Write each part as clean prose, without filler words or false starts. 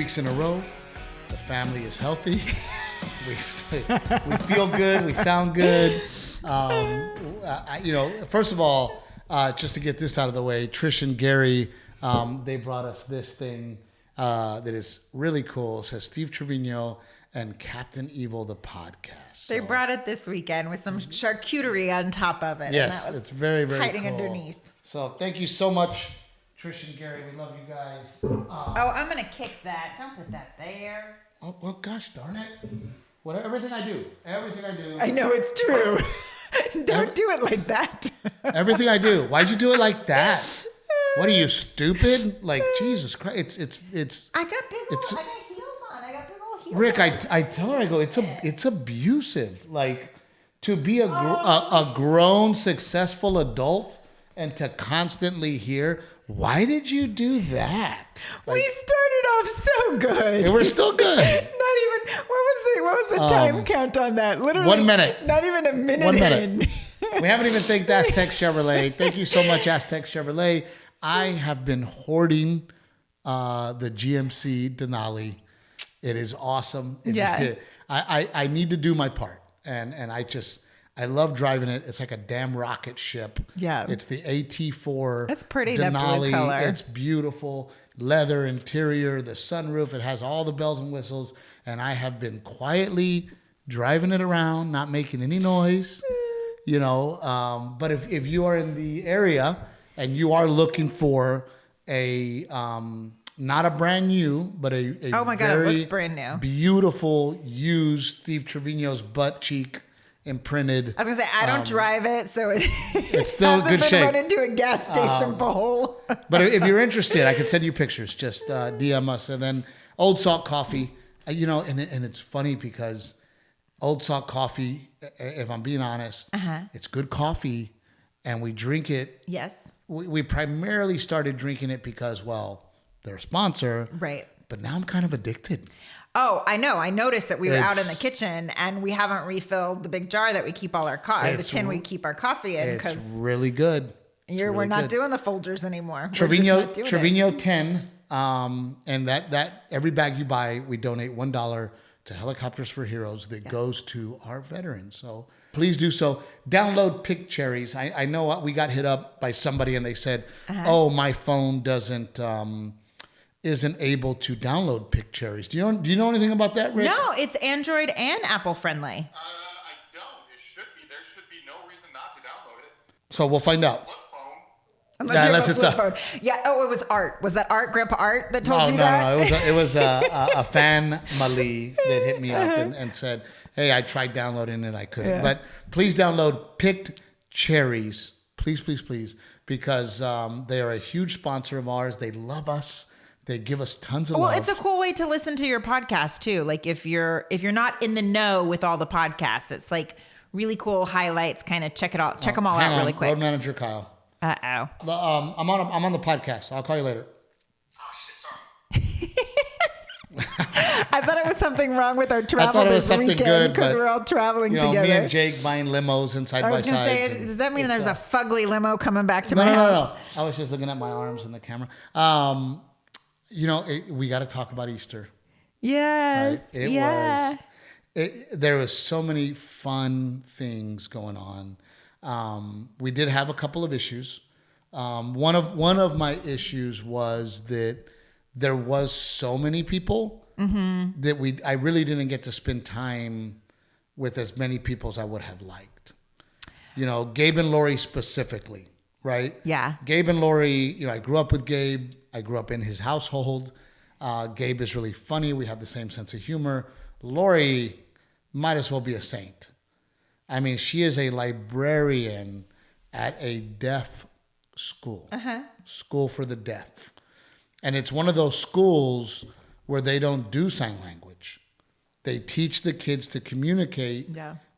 weeks in a row. The family is healthy. we feel good. We sound good. First of all, just to get this out of the way, Trish and Gary, they brought us this thing that is really cool. It says Steve Trevino and Captain Evil, the podcast. They brought it this weekend with some charcuterie on top of it. Yes, it's very, very hiding cool. underneath. So thank you so much, Trish and Gary. We love you guys. I'm going to kick that. Don't put that there. Oh, well, gosh darn it. Everything I do. I know it's true. Don't do it like that. Everything I do. Why'd you do it like that? What are you, stupid? Like, Jesus Christ. It's. I got heels on. I got big old heels Rick, on. I tell her, I go, it's abusive. Like, to be a grown, successful adult and to constantly hear, why did you do that? Like, we started off so good. And we're still good. Not even, what was the time count on that? Literally 1 minute. Not even a minute 1 minute. in. We haven't even thanked Aztec Chevrolet. Thank you so much, Aztec Chevrolet. I have been hoarding the GMC Denali. It is awesome. I need to do my part. And I love driving it. It's like a damn rocket ship. Yeah. It's the AT4 It's pretty, Denali. that blue color. It's beautiful. Leather interior, the sunroof. It has all the bells and whistles. And I have been quietly driving it around, not making any noise. But if you are in the area and you are looking for a not a brand new, but a oh my God, it looks brand new, beautiful used Steve Trevino's butt cheek imprinted. I was gonna say I don't drive it, so it's still hasn't good been shape. run into a gas station pole. But if you're interested, I could send you pictures. Just DM us, and then Old Salt Coffee. And it's funny because Old Salt Coffee, if I'm being honest, it's good coffee, and we drink it. Yes. We primarily started drinking it because, well, they're a sponsor. Right. But now I'm kind of addicted. Oh, I know. I noticed that we were out in the kitchen and we haven't refilled the big jar that we keep all our the tin we keep our coffee in. It's really good. We're not doing the Folgers anymore. Trevino 10. And that every bag you buy, we donate $1 to Helicopters for Heroes that goes to our veterans. So please do so. Download Pick Cherries. I know we got hit up by somebody and they said, "Oh, my phone isn't able to download Pick Cherries." Do you know anything about that, Rick? No, it's Android and Apple friendly. I don't. It should be. There should be no reason not to download it. So we'll find out. Flip phone. Unless it's a phone. Yeah. Oh, it was Art. Was that Art, Grandpa Art, that told you that? No. It was a fan, Mali, that hit me up and said, "Hey, I tried downloading it, I couldn't." Yeah. But please download Picked Cherries, please, because they are a huge sponsor of ours. They love us. They give us tons of love. Well, it's a cool way to listen to your podcast too. Like if you're not in the know with all the podcasts, it's like really cool highlights. Kind of check them all out really quick. Road manager Kyle. Uh-oh. I'm on the podcast. I'll call you later. Oh shit, sorry. I thought it was something wrong with our travel this weekend because we're all traveling together. Me and Jake buying limos and side by sides. Does that mean there's a fugly limo coming back to my house? No. I was just looking at my arms in the camera. We got to talk about Easter. Yes. Right? There was so many fun things going on. We did have a couple of issues. One of my issues was that there was so many people that I really didn't get to spend time with as many people as I would have liked. Gabe and Lori specifically, right? Yeah. Gabe and Lori, I grew up with Gabe. I grew up in his household. Gabe is really funny. We have the same sense of humor. Lori might as well be a saint. I mean, she is a librarian at a deaf school, school for the deaf. And it's one of those schools where they don't do sign language. They teach the kids to communicate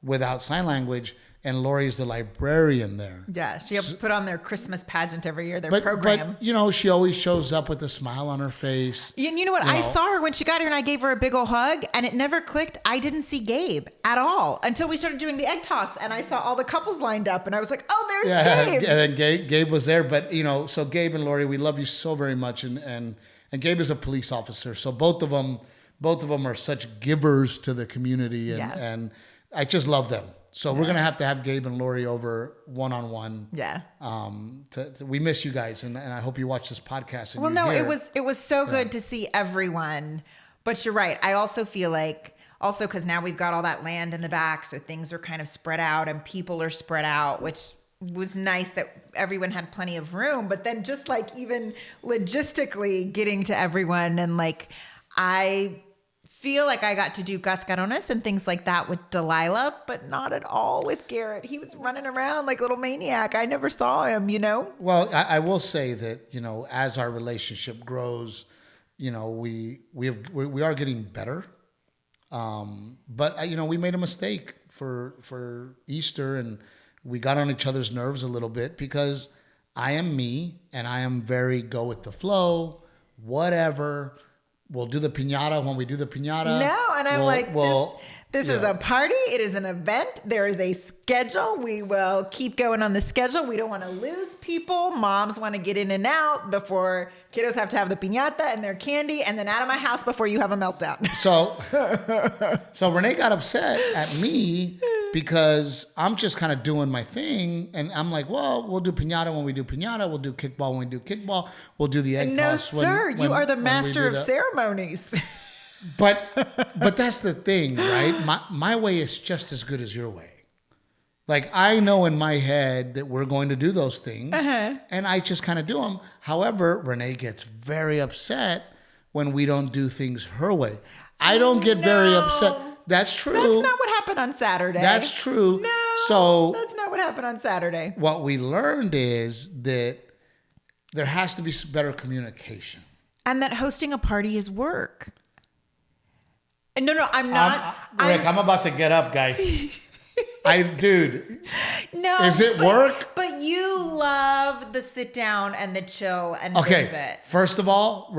without sign language. And Lori's the librarian there. Yeah, she helps put on their Christmas pageant every year, their program. But, she always shows up with a smile on her face. You know what? I saw her when she got here and I gave her a big old hug and it never clicked. I didn't see Gabe at all until we started doing the egg toss and I saw all the couples lined up and I was like, oh, there's Gabe. And then Gabe was there. But, so Gabe and Lori, we love you so very much. And and Gabe is a police officer. So both of them are such givers to the community, and I just love them. So we're gonna have to have Gabe and Lori over one-on-one. Yeah. We miss you guys, and I hope you watch this podcast. And Well, no, here. it was so good to see everyone. But you're right. I also feel like because now we've got all that land in the back, so things are kind of spread out and people are spread out, which was nice that everyone had plenty of room. But then just like even logistically getting to everyone, and like I feel like I got to do cascarones and things like that with Delilah, but not at all with Garrett. He was running around like a little maniac. I never saw him, you know? Well, I will say that, you know, as our relationship grows, you know, we are getting better. But you know, we made a mistake for Easter, and we got on each other's nerves a little bit because I am me and I am very go with the flow, whatever. We'll do the piñata when we do the piñata. No, and I'm this is yeah. a party. It is an event. There is a schedule. We will keep going on the schedule. We don't want to lose people. Moms want to get in and out before kiddos have to have the piñata and their candy, and then out of my house before you have a meltdown. So Renae got upset at me because I'm just kind of doing my thing, and I'm like, well, we'll do piñata when we do piñata. We'll do kickball when we do kickball. We'll do the egg No, toss. sir. You are the when we master do of that. ceremonies. But that's the thing, right? My way is just as good as your way. Like, I know in my head that we're going to do those things, and I just kind of do them. However, Renae gets very upset when we don't do things her way. I don't get very upset. That's true. That's not what happened on Saturday. That's true. No, So that's not what happened on Saturday. what we learned is that there has to be better communication. And that hosting a party is work. No, I'm not. Rick, I'm about to get up, guys. Dude, No. is it work? But you love the sit down and the chill and Okay, visit. first of all,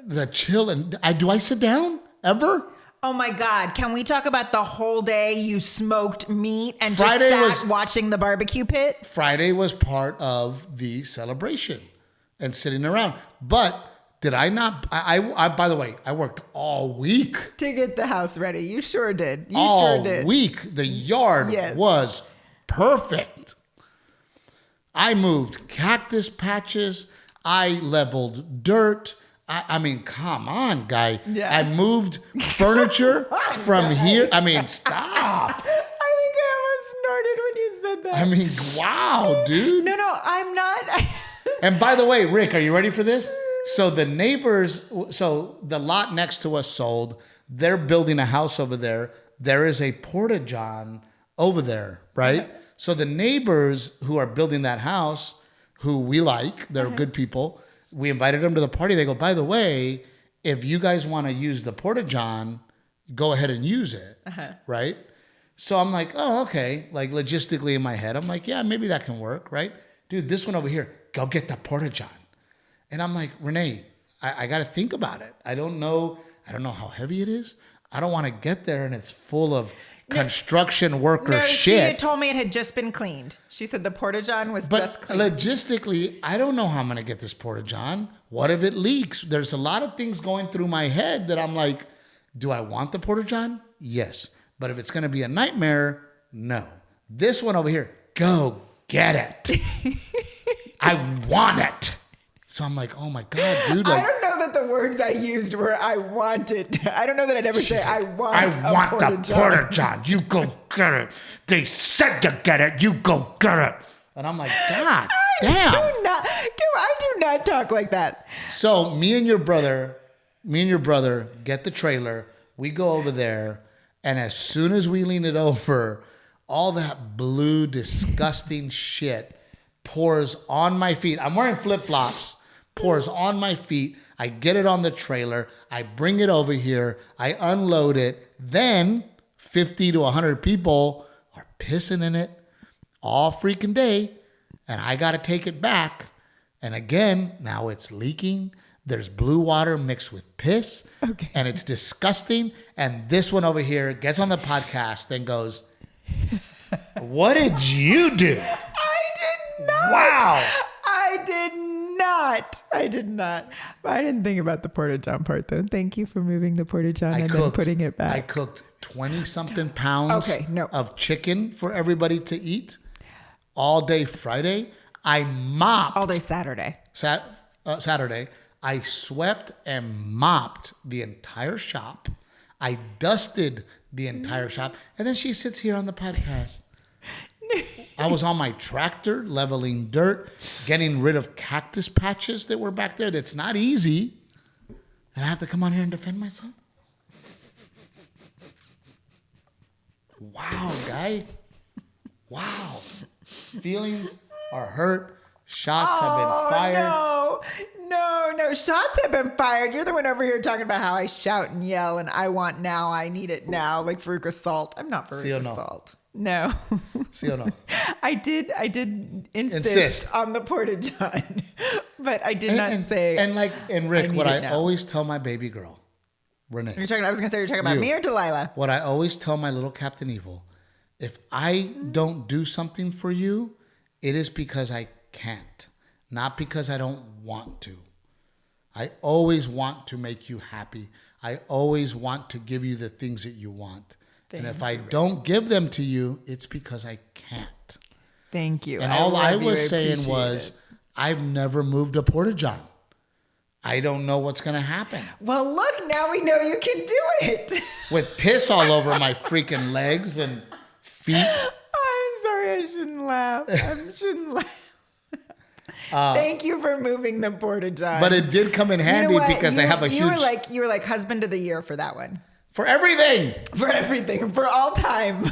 the chill, and do I sit down ever? Oh my God. Can we talk about the whole day you smoked meat and Friday just sat was- watching the barbecue pit? Friday was part of the celebration and sitting around. But did I not? I by the way, I worked all week. To get the house ready. You sure did. You All sure did. week. The yard Yes. was perfect. I moved cactus patches. I leveled dirt. I mean, come on, guy. Yeah. I moved furniture from here. I mean, stop. I think I almost snorted when you said that. I mean, wow, dude. No, I'm not. And by the way, Rick, are you ready for this? So the neighbors, so the lot next to us sold. They're building a house over there. There is a porta-john over there, right? Okay. So the neighbors who are building that house, who we like, they're good people. We invited them to the party. They go, by the way, if you guys want to use the porta-john, go ahead and use it, right? So I'm like, oh, okay. Like logistically in my head, I'm like, yeah, maybe that can work, right? Dude, this one over here, go get the porta-john. And I'm like, Renae, I got to think about it. I don't know how heavy it is. I don't want to get there and it's full of construction worker No, shit. she had told me it had just been cleaned. She said the porta-john was just But cleaned. logistically, I don't know how I'm going to get this porta-john. What if it leaks? There's a lot of things going through my head that I'm like, do I want the porta-john? Yes. But if it's going to be a nightmare, no. This one over here, go get it. I want it. So I'm like, oh my God, dude. Like, I don't know that the words I used were I want it. I don't know that I'd ever say she's I like, want the porta-john. porta-john. You go get it. They said to get it. You go get it. And I'm like, God damn. I do not talk like that. So me and your brother get the trailer. We go over there. And as soon as we lean it over, all that blue, disgusting shit pours on my feet. I'm wearing flip-flops. Pours on my feet. I get it on the trailer. I bring it over here. I unload it. Then 50 to 100 people are pissing in it all freaking day. And I got to take it back. And again, now it's leaking. There's blue water mixed with piss. Okay. And it's disgusting. And this one over here gets on the podcast and goes, what did you do? I did not. Wow. I did not. not. I didn't think about the porta-john part though. Thank you for moving the porta-john and then putting it back. I cooked 20-something pounds of chicken for everybody to eat all day Friday. I mopped. All day Saturday. Saturday. I swept and mopped the entire shop. I dusted the entire shop. And then she sits here on the podcast. I was on my tractor leveling dirt, getting rid of cactus patches that were back there. That's not easy. And I have to come on here and defend myself? Wow, guy. Wow. Feelings are hurt. Shots have been fired. No. Shots have been fired. You're the one over here talking about how I shout and yell and I need it now, like Veruca Salt. I'm not Veruca Salt. No. See or no? I did insist on the porta-john, but I did not say. And Rick, what I always tell my baby girl, Renae. I was going to say, you're talking about me or Delilah? What I always tell my little Captain Evil, if I don't do something for you, it is because I can't, not because I don't want to. I always want to make you happy. I always want to give you the things that you want. And if I don't give them to you, it's because I can't. Thank you. And all I was saying was, I've never moved a porta-john. I don't know what's going to happen. Well, look, now we know you can do it. With piss all over my freaking legs and feet. I'm sorry, I shouldn't laugh. Thank you for moving the porta-john. But it did come in handy because they have a huge... You were like husband of the year for that one. For everything. For all time.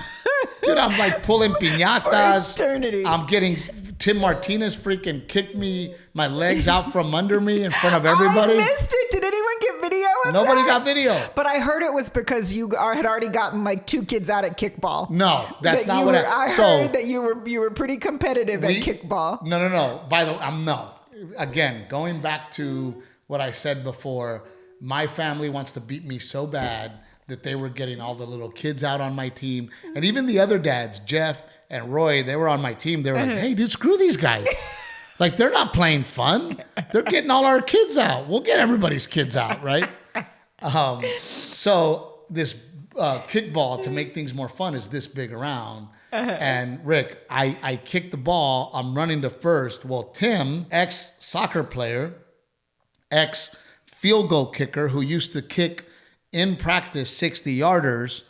Dude, I'm like pulling piñatas. For eternity. I'm getting Tim Martinez freaking kicked my legs out from under me in front of everybody. I missed it. Did anyone get video of Nobody that? got video. But I heard it was because you had already gotten like 2 kids out at kickball. No, that's not what I heard that you were pretty competitive at kickball. No. By the way, no. Again, going back to what I said before, my family wants to beat me so bad that they were getting all the little kids out on my team. And even the other dads, Jeff and Roy, they were on my team. They were like, hey, dude, screw these guys. Like, they're not playing fun. They're getting all our kids out. We'll get everybody's kids out, right? So this kickball, to make things more fun, is this big around. And Rick, I kicked the ball. I'm running to first. Well, Tim, ex-soccer player, ex-field goal kicker who used to kick in practice 60-yarders,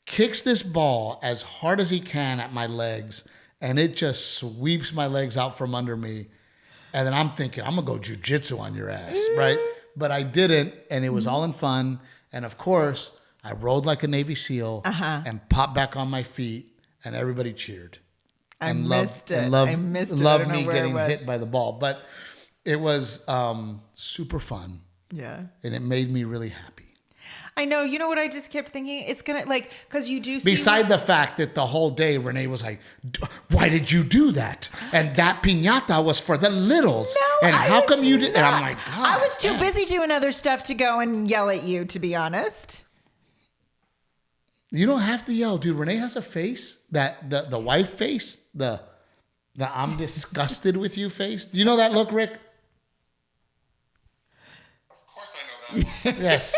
kicks this ball as hard as he can at my legs, and it just sweeps my legs out from under me. And then I'm thinking, I'm going to go jiu-jitsu on your ass, right? But I didn't, and it was all in fun. And of course, I rolled like a Navy SEAL and popped back on my feet, and everybody cheered. I missed it. Loved me getting hit by the ball. But it was super fun. Yeah. And it made me really happy. I know. You know what I just kept thinking? It's going to, like, because you do see... Beside the fact that the whole day, Renae was like, why did you do that? And that piñata was for the littles. No, and how come you didn't? And I'm like, God. I was too busy doing other stuff to go and yell at you, to be honest. You don't have to yell, dude. Renae has a face, that the wife face, the I'm disgusted with you face. Do you know that look, Rick? Of course I know that. Yes.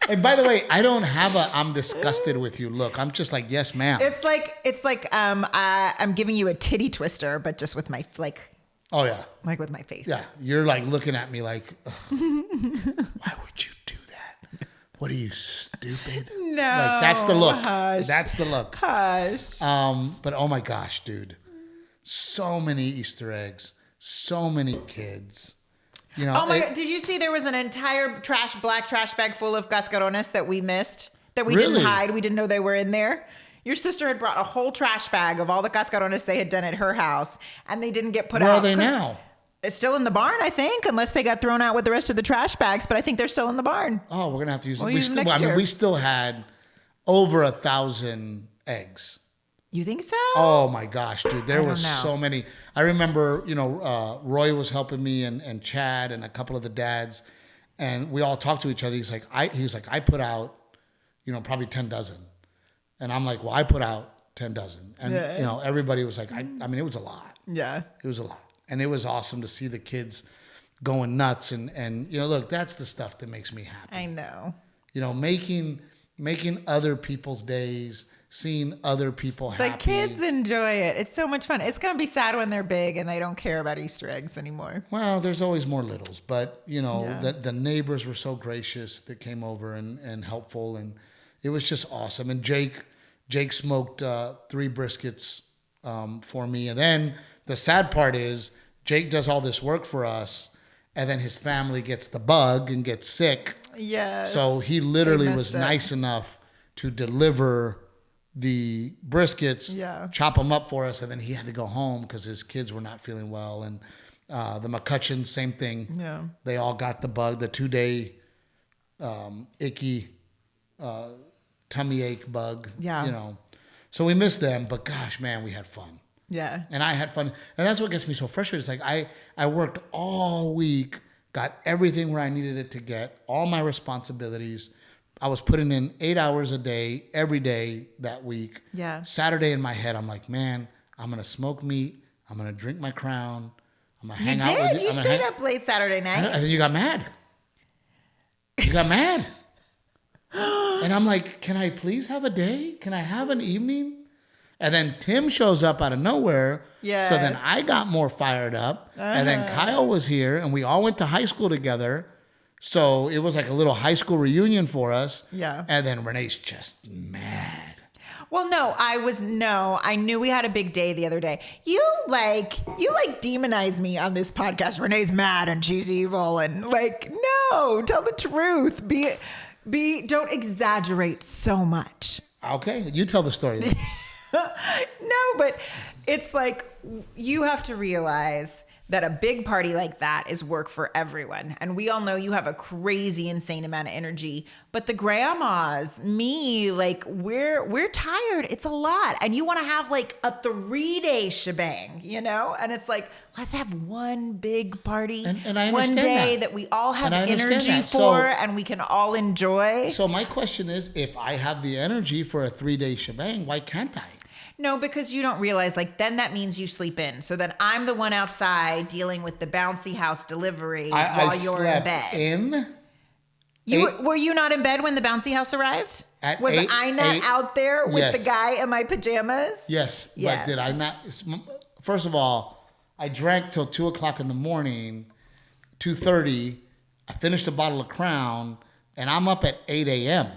And by the way, I don't have a I'm disgusted with you look. I'm just like, yes, ma'am. It's like I'm giving you a titty twister, but just with my Oh yeah. Like with my face. Yeah. You're like looking at me like, why would you do that? What are you, stupid? No. Like, that's the look. Hush. That's the look. Hush. But oh my gosh, dude. So many Easter eggs. So many kids. You know, oh my God. Did you see there was an entire black trash bag full of cascarones that we missed? That we didn't hide. We didn't know they were in there. Your sister had brought a whole trash bag of all the cascarones they had done at her house, and they didn't get put out. Where are they now? It's still in the barn, I think, unless they got thrown out with the rest of the trash bags, but I think they're still in the barn. Oh, we're going to have to use them. We still had over 1,000 eggs. You think so? Oh my gosh, dude. There was so many. I remember, Roy was helping me and Chad and a couple of the dads, and we all talked to each other. He's like, I put out, probably 10 dozen. And I'm like, well, I put out 10 dozen. And, everybody was like, I mean, it was a lot. Yeah. It was a lot. And it was awesome to see the kids going nuts. And look, that's the stuff that makes me happy. I know. Making other people's days, seeing other people happy. The kids enjoy it. It's so much fun. It's going to be sad when they're big and they don't care about Easter eggs anymore. Well, there's always more littles, but the neighbors were so gracious that came over and helpful, and it was just awesome. And Jake smoked 3 briskets for me, and then the sad part is Jake does all this work for us, and then his family gets the bug and gets sick. Yes. So he literally was nice enough to deliver the briskets, chop them up for us, and then he had to go home because his kids were not feeling well. And the McCutcheons, same thing. Yeah. They all got the bug, the 2-day icky tummy ache bug. Yeah. So we missed them, but gosh, man, we had fun. Yeah. And I had fun. And that's what gets me so frustrated. It's like I worked all week, got everything where I needed it to get, all my responsibilities. I was putting in 8 hours a day, every day that week. Yeah. Saturday in my head, I'm like, man, I'm going to smoke meat. I'm going to drink my Crown. I'm going to hang out with you. You stayed up late Saturday night. And then you got mad. You got mad. And I'm like, can I please have a day? Can I have an evening? And then Tim shows up out of nowhere. Yes. So then I got more fired up. And then Kyle was here, and we all went to high school together. So it was like a little high school reunion for us. Yeah. And then Renee's just mad. Well, I knew we had a big day the other day. You demonize me on this podcast. Renee's mad and she's evil, and no, tell the truth. Don't exaggerate so much. Okay, you tell the story then. No, but it's like you have to realize that a big party like that is work for everyone. And we all know you have a crazy, insane amount of energy. But the grandmas, me, we're tired. It's a lot. And you want to have a 3-day shebang, And it's like, let's have one big party. And I understand one day that we all have energy for and we can all enjoy. So my question is, if I have the energy for a 3-day shebang, why can't I? No, because you don't realize, then that means you sleep in. So then I'm the one outside dealing with the bouncy house delivery while you're in bed. Were you not in bed when the bouncy house arrived? Was I not out there with the guy in my pajamas? Yes. But did I not? First of all, I drank till 2 o'clock in the morning, 2:30. I finished a bottle of Crown, and I'm up at 8 a.m.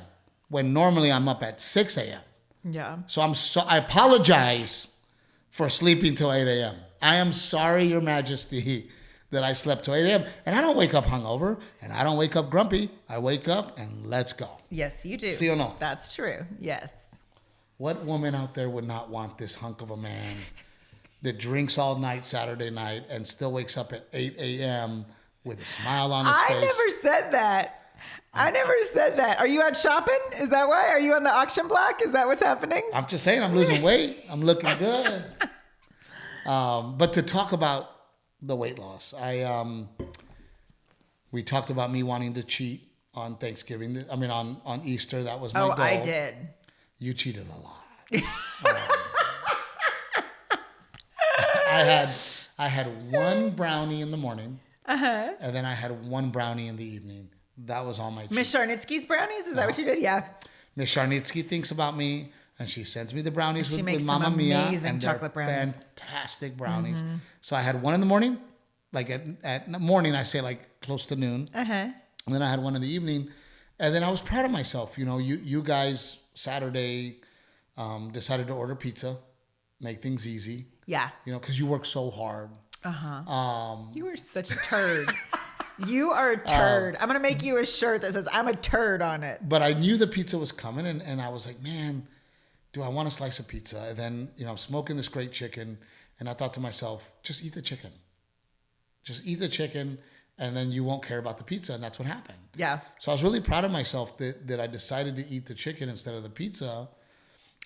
when normally I'm up at 6 a.m. Yeah. So I apologize for sleeping till 8 a.m. I am sorry, Your Majesty, that I slept till 8 a.m. And I don't wake up hungover, and I don't wake up grumpy. I wake up and let's go. Yes, you do. See or no? That's true. Yes. What woman out there would not want this hunk of a man that drinks all night Saturday night and still wakes up at 8 a.m. with a smile on his face? I never said that. Are you out shopping? Is that why? Are you on the auction block? Is that what's happening? I'm just saying, I'm losing weight. I'm looking good. But to talk about the weight loss, we talked about me wanting to cheat on Thanksgiving. On Easter. That was my goal. Oh, I did. You cheated a lot. I had one brownie in the morning, and then I had one brownie in the evening. That was all my cheat. Miss Charnitsky's brownies? Is that what you did? Yeah. Miss Charnitsky thinks about me, and she sends me the brownies with Mama Mia. Amazing chocolate brownies. Fantastic brownies. Mm-hmm. So I had one in the morning, at morning, I say close to noon. And then I had one in the evening, and then I was proud of myself. You guys Saturday decided to order pizza, make things easy. Yeah. Because you work so hard. You are such a turd. You are a turd. I'm going to make you a shirt that says, I'm a turd on it. But I knew the pizza was coming, and I was like, man, do I want a slice of pizza? And then, I'm smoking this great chicken, and I thought to myself, just eat the chicken. Just eat the chicken, and then you won't care about the pizza, and that's what happened. Yeah. So I was really proud of myself that I decided to eat the chicken instead of the pizza.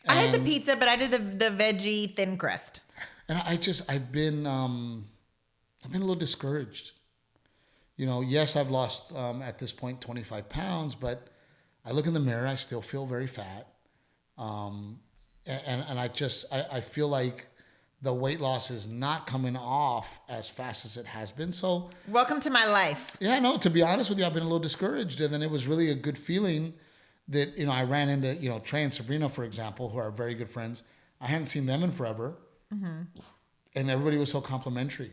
I had the pizza, but I did the veggie thin crust. And I've been a little discouraged. Yes, I've lost at this point 25 pounds, but I look in the mirror, I still feel very fat. And I feel like the weight loss is not coming off as fast as it has been. So Welcome to my life. yeah, no, to be honest with you, I've been a little discouraged. And then it was really a good feeling that, I ran into, Trey and Sabrina, for example, who are very good friends. I hadn't seen them in forever. Mm-hmm. And everybody was so complimentary.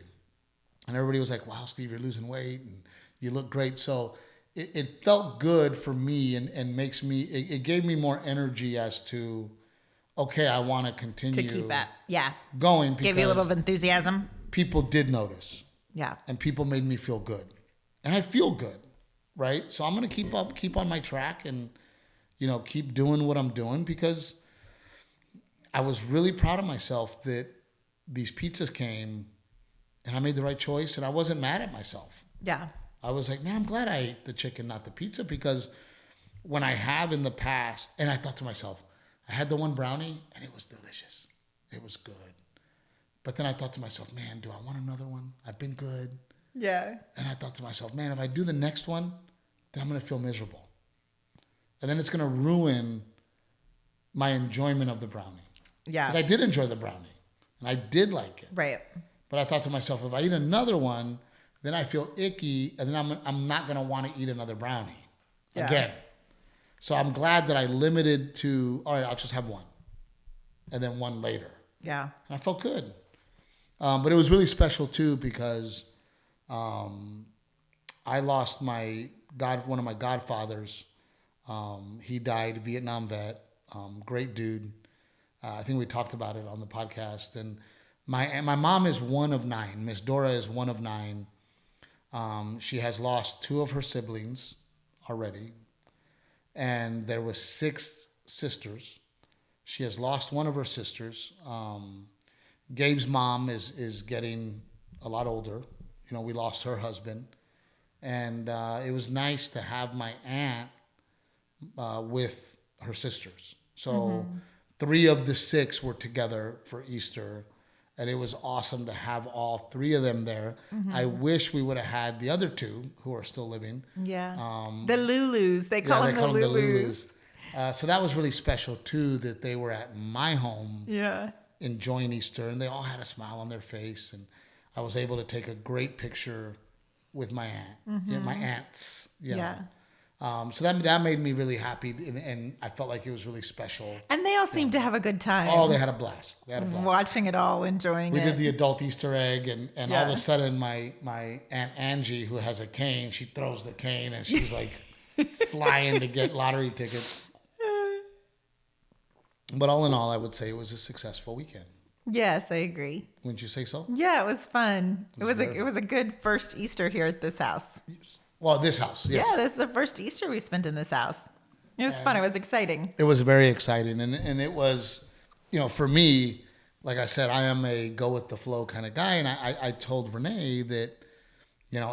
And everybody was like, wow, Steve, you're losing weight and you look great. So it felt good for me and makes me, it gave me more energy as to, okay, I want to continue To keep at, yeah. going. Give you a little enthusiasm. People did notice. Yeah. And people made me feel good. And I feel good, right? So I'm going to keep on my track and, keep doing what I'm doing, because I was really proud of myself that these pizzas came and I made the right choice, and I wasn't mad at myself. Yeah. I was like, man, I'm glad I ate the chicken, not the pizza, because when I have in the past, and I thought to myself, I had the one brownie and it was delicious. It was good. But then I thought to myself, man, do I want another one? I've been good. Yeah. And I thought to myself, man, if I do the next one, then I'm going to feel miserable. And then it's going to ruin my enjoyment of the brownie. Yeah. Because I did enjoy the brownie and I did like it. Right. But I thought to myself, if I eat another one, then I feel icky, and then I'm not going to want to eat another brownie again. So I'm glad that I limited to, all right, I'll just have one. And then one later. Yeah. And I felt good. But it was really special too, because I lost one of my godfathers. He died, Vietnam vet, great dude. I think we talked about it on the podcast. And my mom is one of 9. Miss Dora is one of 9. She has lost 2 of her siblings already. And there was 6 sisters. She has lost one of her sisters. Gabe's mom is getting a lot older. We lost her husband. And it was nice to have my aunt with her sisters. So 3 of the 6 were together for Easter. And it was awesome to have all 3 of them there. Mm-hmm. I wish we would have had the other 2 who are still living. Yeah. The Lulus. They call them the Lulus. So that was really special too, that they were at my home. Yeah. Enjoying Easter, and they all had a smile on their face, and I was able to take a great picture with my aunt, my aunts. Yeah. So that made me really happy, and I felt like it was really special. And they all seemed to have a good time. Oh, they had a blast. Watching it all, enjoying it. We did the adult Easter egg, and all of a sudden, my Aunt Angie, who has a cane, she throws the cane, and she's like flying to get lottery tickets. But all in all, I would say it was a successful weekend. Yes, I agree. Wouldn't you say so? Yeah, it was fun. It was a good first Easter here at this house. Well, this house, yes. Yeah, this is the first Easter we spent in this house. It was fun. It was exciting. It was very exciting. And it was, for me, like I said, I am a go with the flow kind of guy. And I told Renae that,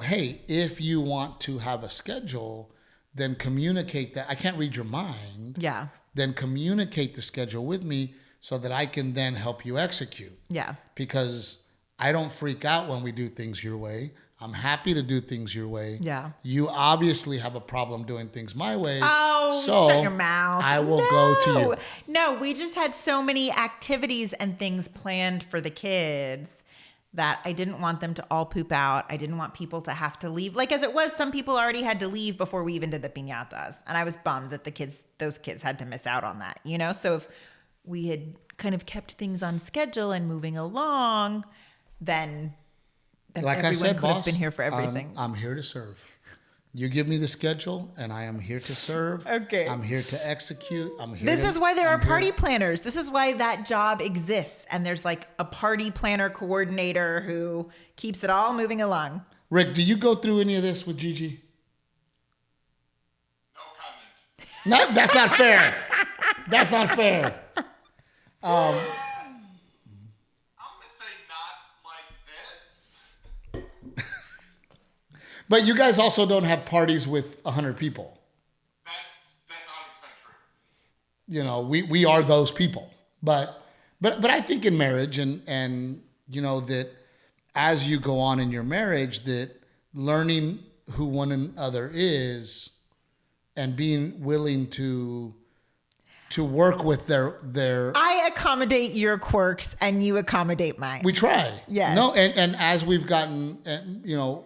hey, if you want to have a schedule, then communicate that. I can't read your mind. Yeah. Then communicate the schedule with me so that I can then help you execute. Yeah. Because I don't freak out when we do things your way. I'm happy to do things your way. Yeah. You obviously have a problem doing things my way. Oh, so shut your mouth. I will go to you. No, we just had so many activities and things planned for the kids that I didn't want them to all poop out. I didn't want people to have to leave. Like as it was, some people already had to leave before we even did the piñatas. And I was bummed that those kids had to miss out on that, So if we had kind of kept things on schedule and moving along, then like everyone I said, could boss, have been here for everything. I'm here to serve. You give me the schedule, and I am here to serve. Okay. I'm here to execute. This is why there are party planners. This is why that job exists. And there's like a party planner coordinator who keeps it all moving along. Rick, do you go through any of this with Gigi? No comment. No, that's not fair. That's not fair. I'm gonna say not like this. But you guys also don't have parties with 100 people. That's 100% true. We are those people. But I think in marriage and that as you go on in your marriage, that learning who one another is and being willing to to work with their. I accommodate your quirks and you accommodate mine. We try. Yes. No, and as we've gotten,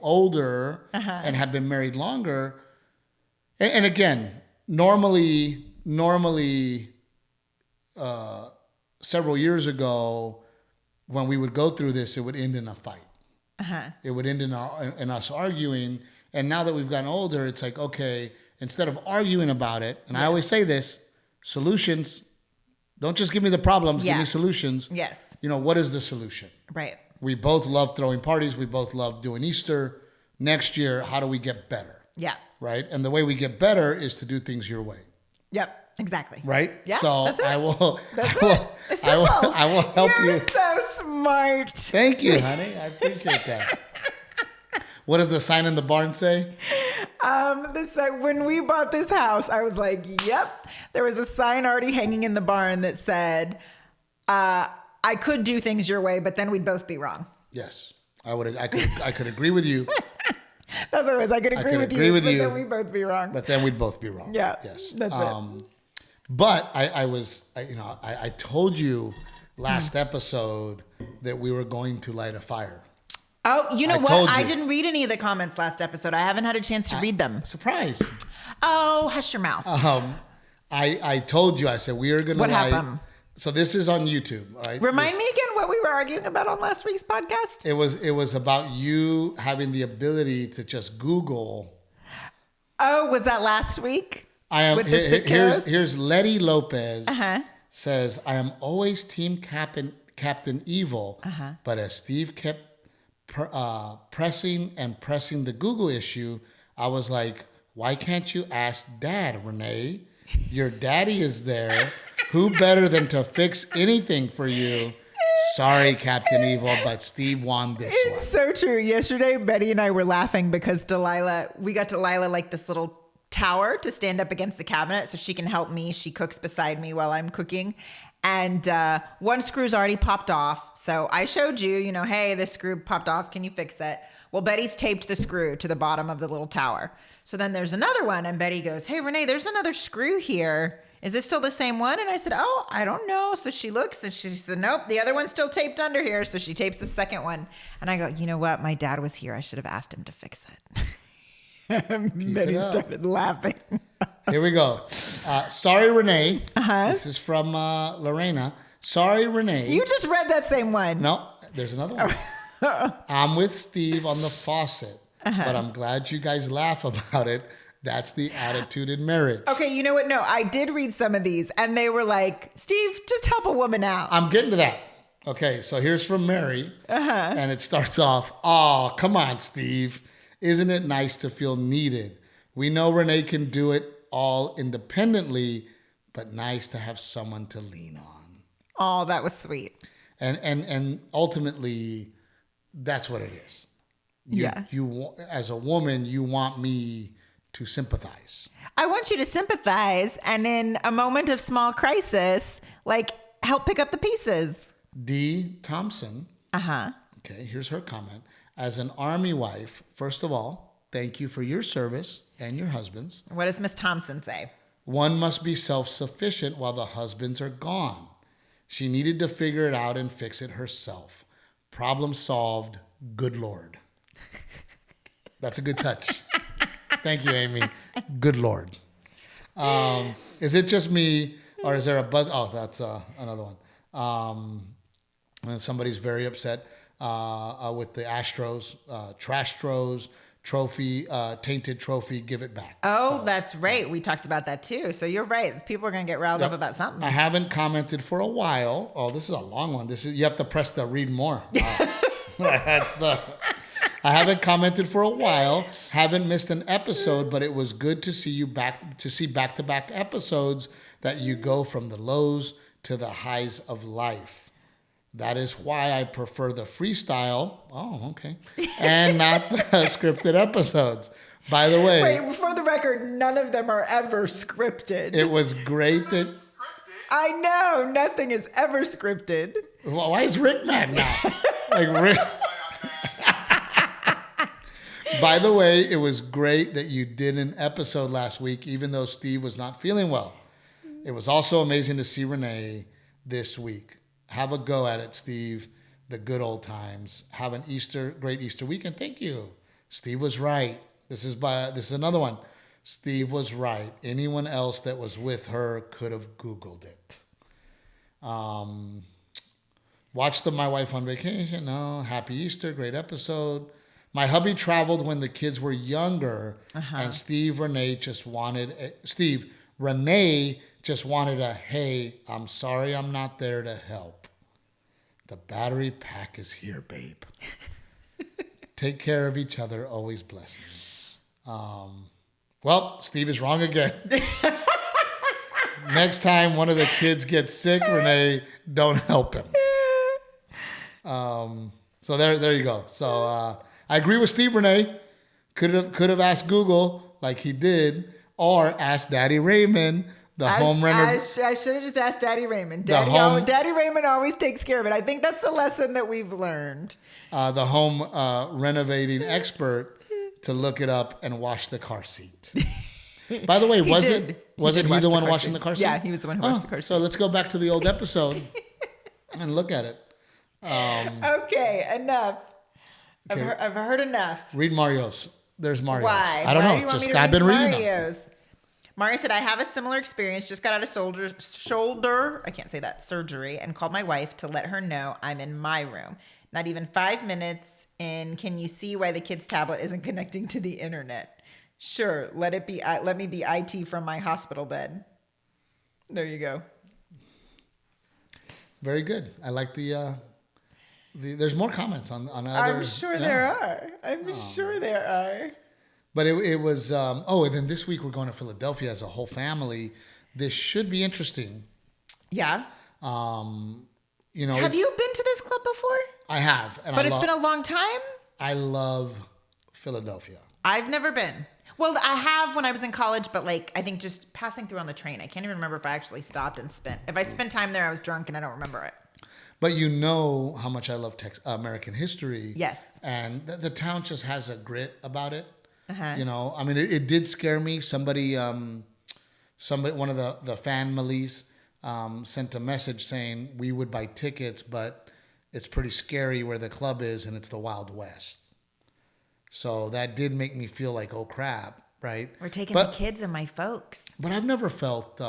older and have been married longer, and again, normally, several years ago, when we would go through this, it would end in a fight. It would end in us arguing. And now that we've gotten older, it's like, okay, instead of arguing about it, and I always say this, solutions. Don't just give me the problems, give me solutions. Yes. What is the solution? Right. We both love throwing parties. We both love doing Easter. Next year, how do we get better? Yeah. Right? And the way we get better is to do things your way. Yep. Exactly. Right? Yeah. So that's it. I will. That's I will, it. It's simple. I will help you. You're so smart. Thank you, honey. I appreciate that. What does the sign in the barn say? When we bought this house, I was like, yep. There was a sign already hanging in the barn that said, I could do things your way, but then we'd both be wrong. Yes. I could agree with you. That's what it was. I could agree with you, but then we'd both be wrong. But then we'd both be wrong. Yeah. Yes. That's it. But I told you last episode that we were going to light a fire. Oh, you know I what? told I you. didn't read any of the comments last episode. I haven't had a chance to read them. Surprise. Oh, hush your mouth. I told you, I said, we are going to What light. happened? So this is on YouTube. Right? Remind me again what we were arguing about on last week's podcast. It was about you having the ability to just Google. Oh, was that last week? I am. With the sickos? Here's Letty Lopez Uh-huh. I am always Team Captain Evil, but as Steve kept pressing the Google issue, I was like, why can't you ask Dad, Renae? Your daddy is there. Who better than to fix anything for you? Sorry, Captain Evil, but Steve won this one. It's so true. Yesterday, Betty and I were laughing because we got Delilah like this little tower to stand up against the cabinet so she can help me. She cooks beside me while I'm cooking. And one screw's already popped off. So I showed you, hey, this screw popped off. Can you fix it? Well, Betty's taped the screw to the bottom of the little tower. So then there's another one. And Betty goes, hey, Renae, there's another screw here. Is this still the same one? And I said, oh, I don't know. So she looks and she said, nope, the other one's still taped under here. So she tapes the second one. And I go, you know what? My dad was here. I should have asked him to fix it. Betty started laughing. Here we go. Sorry, Renae. This is from Lorena. Sorry, Renae. You just read that same one. No, there's another one. I'm with Steve on the faucet, but I'm glad you guys laugh about it. That's the attitude in marriage. Okay, you know what? No, I did read some of these, and they were like, Steve, just help a woman out. I'm getting to that. Okay, so here's from Mary, and it starts off, oh, come on, Steve. Isn't it nice to feel needed? We know Renae can do it all independently, but nice to have someone to lean on. Oh, that was sweet. And ultimately, that's what it is. You as a woman, you want me to sympathize. I want you to sympathize, and in a moment of small crisis, help pick up the pieces. D. Thompson. Okay, here's her comment. As an Army wife, first of all, thank you for your service and your husband's. What does Miss Thompson say? One must be self-sufficient while the husbands are gone. She needed to figure it out and fix it herself. Problem solved. Good Lord. That's a good touch. Thank you, Amy. Good Lord. Is it just me, or is there a buzz? Oh, that's another one. And somebody's very upset with the Astros, Trastros trophy, tainted trophy, give it back. Oh, so, that's right. We talked about that too. So you're right. People are going to get riled up about something. I haven't commented for a while. Oh, this is a long one. You have to press the read more. I haven't commented for a while. Haven't missed an episode, but it was good to see back-to-back episodes that you go from the lows to the highs of life. That is why I prefer the freestyle. Oh, okay. And not the scripted episodes. By the way. Wait, for the record, none of them are ever scripted. It was great that. I know. Nothing is ever scripted. Why is Rick mad now? Rick. By the way, it was great that you did an episode last week, even though Steve was not feeling well. It was also amazing to see Renae this week. Have a go at it, Steve. The good old times. Have an great Easter weekend. Thank you. Steve was right. This is another one. Steve was right. Anyone else that was with her could have Googled it. Watched My Wife on Vacation. No. Happy Easter. Great episode. My hubby traveled when the kids were younger, and Renee just wanted a, hey, I'm sorry I'm not there to help. The battery pack is here, babe. Take care of each other. Always blessings. Well, Steve is wrong again. Next time one of the kids gets sick, Renee, don't help him. So there you go. So I agree with Steve, Renee. Could have asked Google like he did, or asked Daddy Raymond. I should have just asked Daddy Raymond. Daddy Raymond always takes care of it. I think that's the lesson that we've learned. The home renovating expert to look it up and wash the car seat. By the way, wasn't he the one washing the car seat? Yeah, he was the one who washed the car seat. So let's go back to the old episode and look at it. Okay, enough. Okay. I've heard enough. Read Mario's. There's Mario's. Why? I don't Why know. Do you want Just me to I've been reading Mario's? them. Mario said, I have a similar experience. Just got out of shoulder, I can't say that, surgery, and called my wife to let her know I'm in my room. Not even 5 minutes in. Can you see why the kid's tablet isn't connecting to the internet? Sure. Let me be IT from my hospital bed. There you go. Very good. I like the there's more comments on other. I'm sure there are. Sure there are. But it was, and then this week we're going to Philadelphia as a whole family. This should be interesting. Yeah. Have you been to this club before? I have. But it's been a long time? I love Philadelphia. I've never been. Well, I have when I was in college, but I think just passing through on the train. I can't even remember if I actually stopped and spent. If I spent time there, I was drunk and I don't remember it. But you know how much I love American history. Yes. And the town just has a grit about it. Uh-huh. I mean, it did scare me. Somebody, one of the families sent a message saying we would buy tickets, but it's pretty scary where the club is and it's the Wild West. So that did make me feel like, oh crap, right? We're taking the kids and my folks. But I've never felt,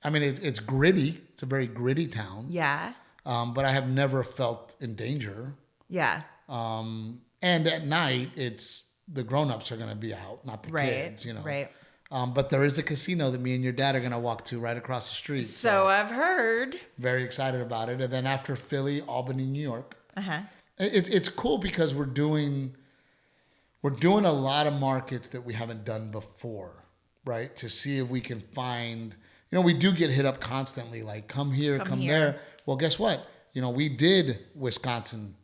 it's gritty. It's a very gritty town. Yeah. But I have never felt in danger. Yeah. And at night, it's the grown-ups are going to be out, not the kids, Right. But there is a casino that me and your dad are going to walk to right across the street. So I've heard. Very excited about it. And then after Philly, Albany, New York. Uh-huh. It's cool because we're doing a lot of markets that we haven't done before, right? To see if we can find, we do get hit up constantly, like come here, come there. Well, guess what? We did Wisconsin.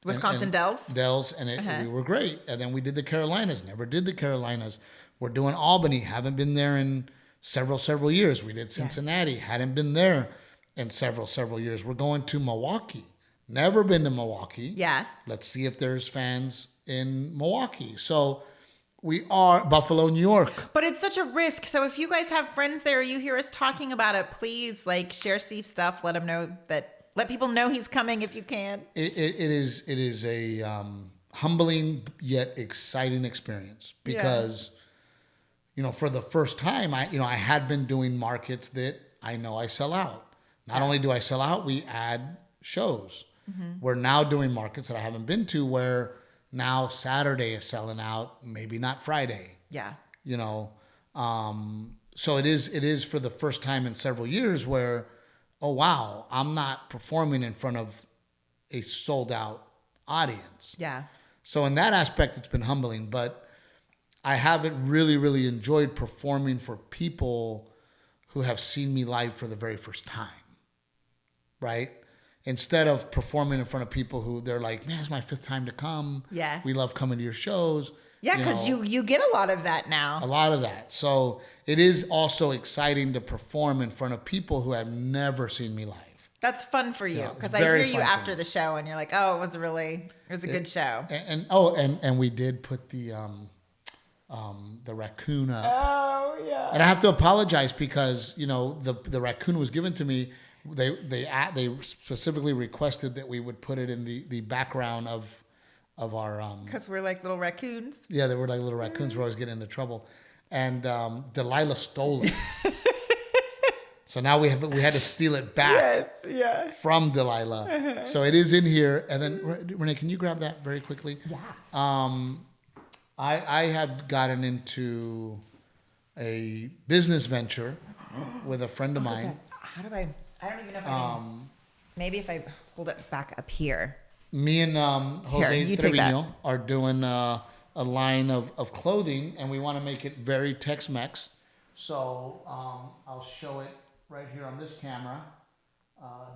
Dells, and we were great. And then we did the Carolinas. Never did the Carolinas. We're doing Albany. Haven't been there in several years. We did Cincinnati. Hadn't been there in several years. We're going to Milwaukee. Never been to Milwaukee. Yeah. Let's see if there's fans in Milwaukee. So we are Buffalo, New York. But it's such a risk. So if you guys have friends there, or you hear us talking about it, please share Steve's stuff. Let him know that. Let people know he's coming if you can. It is a humbling yet exciting experience because, for the first time, I had been doing markets that I know I sell out. Not only do I sell out, we add shows. Mm-hmm. We're now doing markets that I haven't been to where now Saturday is selling out, maybe not Friday. Yeah. So it is for the first time in several years where, oh, wow, I'm not performing in front of a sold out audience. Yeah. So in that aspect, it's been humbling, but I haven't really, really enjoyed performing for people who have seen me live for the very first time, right? Instead of performing in front of people who they're like, man, it's my 5th time to come. Yeah. We love coming to your shows. Yeah, because you get a lot of that now. A lot of that. So it is also exciting to perform in front of people who have never seen me live. That's fun for you because I hear you after the show and you're like, oh, it was a good show. And we did put the the raccoon up. Oh yeah. And I have to apologize because the raccoon was given to me. They specifically requested that we would put it in the background of our Because we're like little raccoons. yeah, they were like little raccoons. We're always getting into trouble, and Delilah stole it. So now we had to steal it back from Delilah. So it is in here. And then Renae, can you grab that very quickly? Yeah. I have gotten into a business venture with a friend of mine. How do I don't even know if I can. Maybe if I hold it back up here. Me and Jose you take that. Trevino are doing a line of clothing, and we want to make it very Tex-Mex. So I'll show it right here on this camera.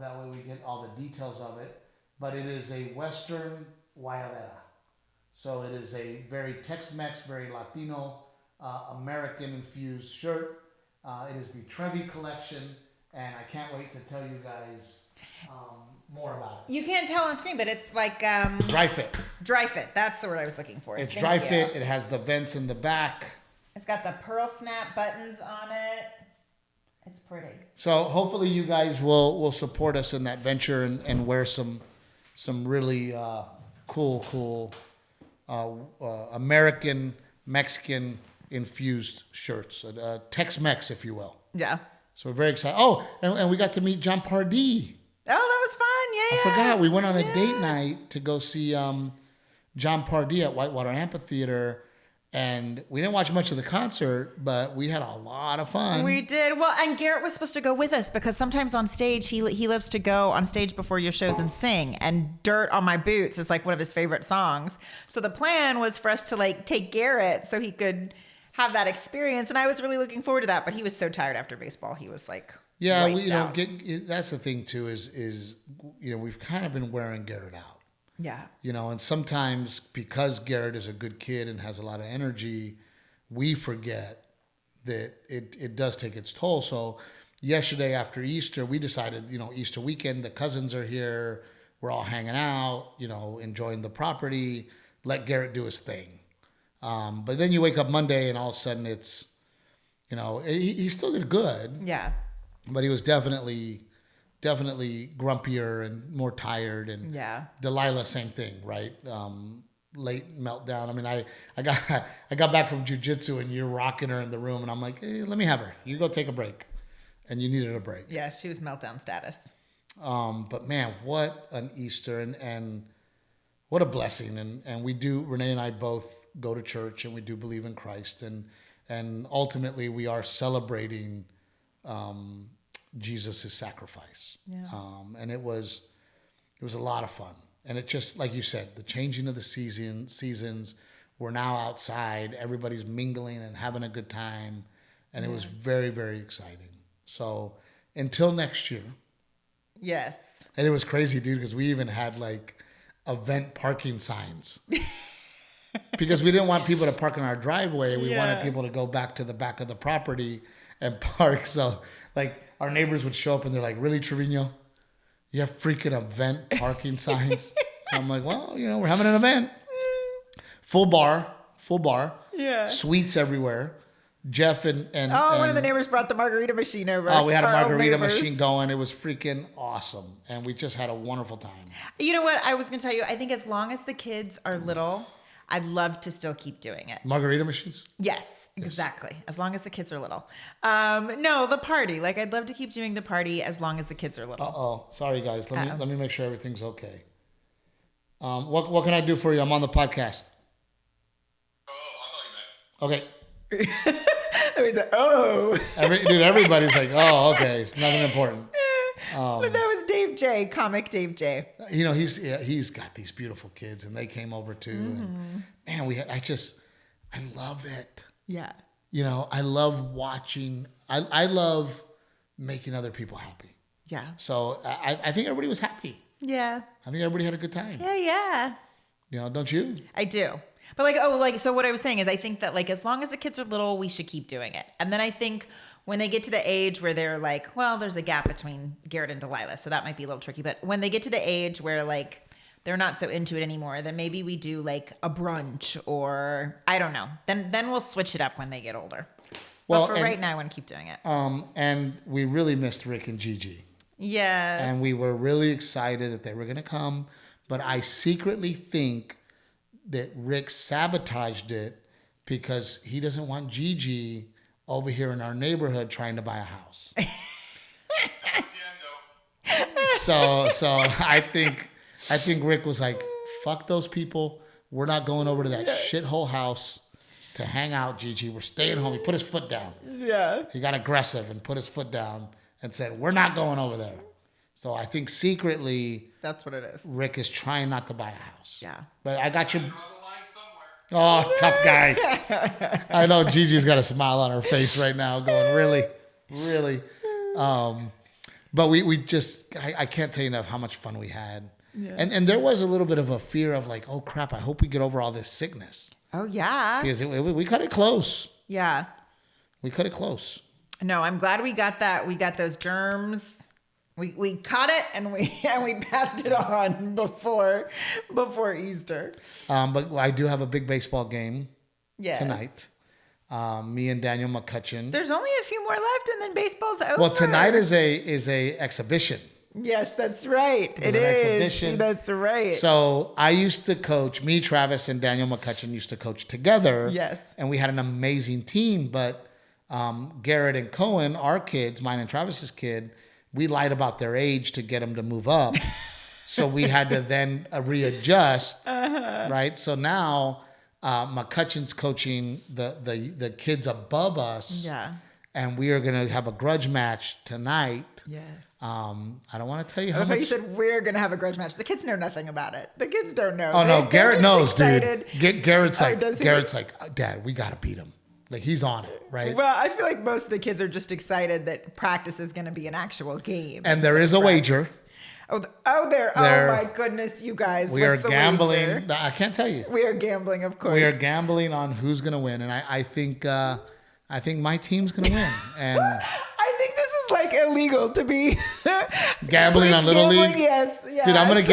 That way we get all the details of it. But it is a Western guayabera. So it is a very Tex-Mex, very Latino, American-infused shirt. It is the Trevi collection, and I can't wait to tell you guys more about it. You can't tell on screen, but it's like Dry fit. dry fit. That's the word I was looking for. It's Thank dry you. fit. It has the vents in the back. It's got the pearl snap buttons on it. It's pretty. So hopefully you guys will support us in that venture and wear some really cool American Mexican infused shirts, Tex-Mex, if you will. Yeah. So we're very excited. Oh, and we got to meet John Pardee. Oh, that was fun. Yeah. I forgot. We went on a date night to go see John Pardee at Whitewater Amphitheater. And we didn't watch much of the concert, but we had a lot of fun. We did. Well, and Garrett was supposed to go with us because sometimes on stage, he loves to go on stage before your shows and sing. And Dirt on My Boots is like one of his favorite songs. So the plan was for us to like take Garrett so he could have that experience. And I was really looking forward to that. But he was so tired after baseball. He was like, yeah, wiped out. That's the thing too is we've kind of been wearing Garrett out. Yeah. And sometimes because Garrett is a good kid and has a lot of energy, we forget that it does take its toll. So yesterday after Easter, we decided, Easter weekend, the cousins are here. We're all hanging out, enjoying the property. Let Garrett do his thing. But then you wake up Monday and all of a sudden it's, he still did good. Yeah. But he was definitely grumpier and more tired. And yeah. Delilah, same thing, right? Late meltdown. I mean, I got back from jujitsu and you're rocking her in the room, and I'm like, hey, let me have her. You go take a break, and you needed a break. Yeah, she was meltdown status. But man, what an Easter and what a blessing. And we do. Renae and I both go to church, and we do believe in Christ, and ultimately we are celebrating Jesus' sacrifice. Yeah. And it was a lot of fun. And it just, like you said, the changing of the seasons, we're now outside, everybody's mingling and having a good time. And it was very, very exciting. So until next year. Yes. And it was crazy, dude, because we even had like event parking signs. Because we didn't want people to park in our driveway. We wanted people to go back to the back of the property and park. So like, our neighbors would show up and they're like, really, Trevino? You have freaking event parking signs? I'm like, well, we're having an event. Full bar. Yeah. Suites everywhere. Jeff and one of the neighbors brought the margarita machine over. Oh, we had a margarita machine going. It was freaking awesome. And we just had a wonderful time. You know what? I was going to tell you, I think as long as the kids are little, I'd love to still keep doing it. Margarita machines? Yes, exactly. As long as the kids are little. No, the party. Like, I'd love to keep doing the party as long as the kids are little. Uh-oh. Sorry, guys. Let me make sure everything's okay. What can I do for you? I'm on the podcast. Oh, I'll call you back. Okay. I was like, oh. Everybody's like, oh, okay. It's nothing important. But that was Dave J, comic Dave J. He's got these beautiful kids, and they came over too. And man, I love it. Yeah. I love watching. I love making other people happy. Yeah. So I think everybody was happy. Yeah. I think everybody had a good time. Yeah. Don't you? I do. But so what I was saying is I think that like as long as the kids are little, we should keep doing it. And then I think when they get to the age where they're like, well, there's a gap between Garrett and Delilah, so that might be a little tricky. But when they get to the age where like they're not so into it anymore, then maybe we do like a brunch or I don't know. Then we'll switch it up when they get older. Well, but for right now, I want to keep doing it. And we really missed Rick and Gigi. Yes. And we were really excited that they were going to come. But I secretly think that Rick sabotaged it because he doesn't want Gigi over here in our neighborhood trying to buy a house. So I think Rick was like, fuck those people. We're not going over to that shithole house to hang out, Gigi. We're staying home. He put his foot down. Yeah. He got aggressive and put his foot down and said, we're not going over there. So I think secretly that's what it is. Rick is trying not to buy a house. Yeah. But I got your... Oh, tough guy. I know Gigi's got a smile on her face right now going, really? Really? But we just... I can't tell you enough how much fun we had. Yeah. And there was a little bit of a fear of like, oh, crap, I hope we get over all this sickness. Oh, yeah. Because we cut it close. Yeah. We cut it close. No, I'm glad we got that. We got those germs. We caught it and we passed it on before Easter. But I do have a big baseball game tonight. Me and Daniel McCutcheon. There's only a few more left and then baseball's over. Well, tonight is a exhibition. Yes, that's right. It is. Exhibition. That's right. So I used to coach, me, Travis, and Daniel McCutcheon used to coach together. Yes. And we had an amazing team. But Garrett and Cohen, our kids, mine and Travis's kid, we lied about their age to get them to move up. So we had to then readjust, right? So now McCutcheon's coaching the kids above us. Yeah. And we are going to have a grudge match tonight. Yes. I don't want to tell you how I much. You said we're going to have a grudge match. The kids know nothing about it. The kids don't know. Oh, no. Garrett knows, excited. Dude. Garrett's like, Dad, we got to beat him. Like, he's on it, right? Well, I feel like most of the kids are just excited that practice is going to be an actual game. And there is a wager. Oh, my goodness, you guys. We are gambling. I can't tell you. We are gambling, of course. We are gambling on who's going to win. And I think my team's going to win. And I think this is like illegal to be gambling on Little League. Yes. Yeah. Dude, I'm going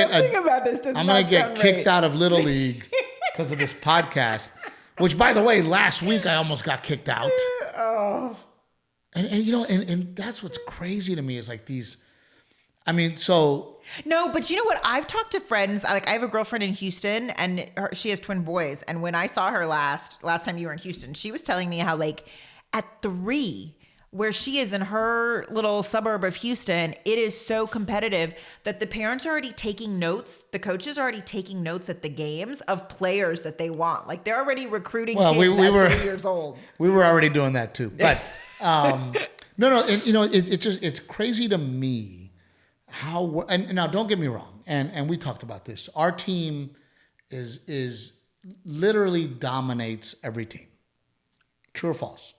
to get kicked out of Little League because of this podcast. Which, by the way, last week I almost got kicked out. Oh. And you know, and that's what's crazy to me is like these. I mean, so. No, but you know what? I've talked to friends. Like, I have a girlfriend in Houston, and she has twin boys. And when I saw her last time you were in Houston, she was telling me how, like, at 3, where she is in her little suburb of Houston, it is so competitive that the parents are already taking notes. The coaches are already taking notes at the games of players that they want. Like, they're already recruiting kids at 3 years old. We were already doing that too. But no. And, you know, it's crazy to me how. And now, don't get me wrong. And we talked about this. Our team is literally dominates every team. True or false?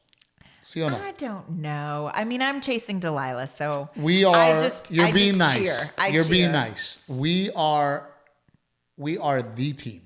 See or no? I don't know. I mean, I'm chasing Delilah, so we are. You're being just nice. Cheer. You're being nice. We are the team.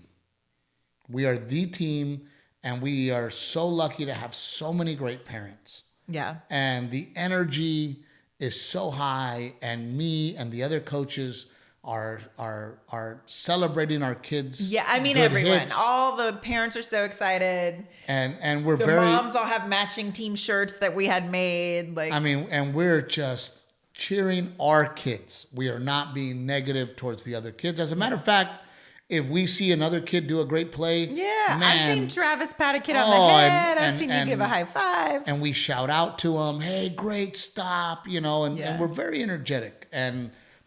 We are the team, and we are so lucky to have so many great parents. Yeah. And the energy is so high, and me and the other coaches are celebrating our kids. Yeah, I mean everyone. Hits. All the parents are so excited. And we're the moms all have matching team shirts that we had made. Like, I mean, and we're just cheering our kids. We are not being negative towards the other kids. As a matter of fact, if we see another kid do a great play, man, I've seen Travis pat a kid on the head. I've seen you give a high five. And we shout out to him, hey, great, stop, you know, and we're very energetic.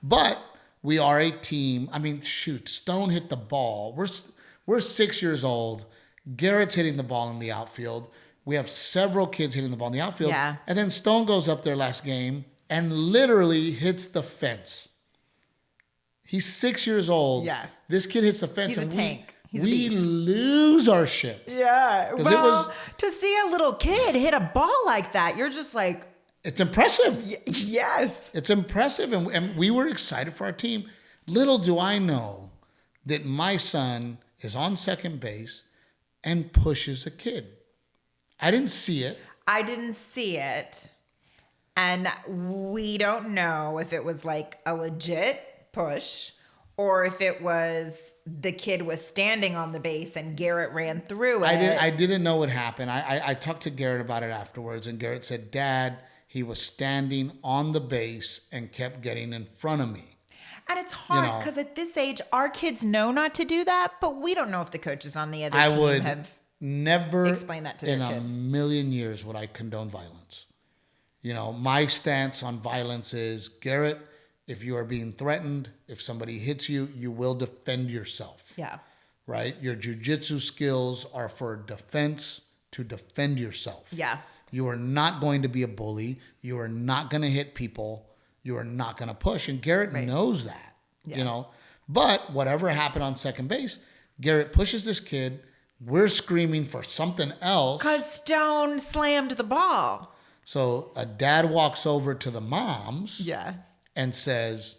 But we are a team. I mean, shoot, Stone hit the ball. We're 6 years old. Garrett's hitting the ball in the outfield. We have several kids hitting the ball in the outfield. Yeah. And then Stone goes up there last game and literally hits the fence. He's 6 years old. Yeah. This kid hits the fence. He's a tank. He's a we beast. Lose our shit. Yeah. Well, to see a little kid hit a ball like that, you're just like, it's impressive. Yes. It's impressive. And we were excited for our team. Little do I know that my son is on second base and pushes a kid. I didn't see it. And we don't know if it was like a legit push or if it was the kid was standing on the base and Garrett ran through it. I didn't know what happened. I talked to Garrett about it afterwards, and Garrett said, Dad, he was standing on the base and kept getting in front of me. And it's hard because at this age, our kids know not to do that, but we don't know if the coaches on the other team have never explained that to their kids. In a million years would I condone violence. My stance on violence is, Garrett, if you are being threatened, if somebody hits you, you will defend yourself. Yeah. Right? Your jujitsu skills are for defense, to defend yourself. Yeah. You are not going to be a bully. You are not going to hit people. You are not going to push. And Garrett knows that, But whatever happened on second base, Garrett pushes this kid. We're screaming for something else. Because Stone slammed the ball. So a dad walks over to the moms. Yeah. And says,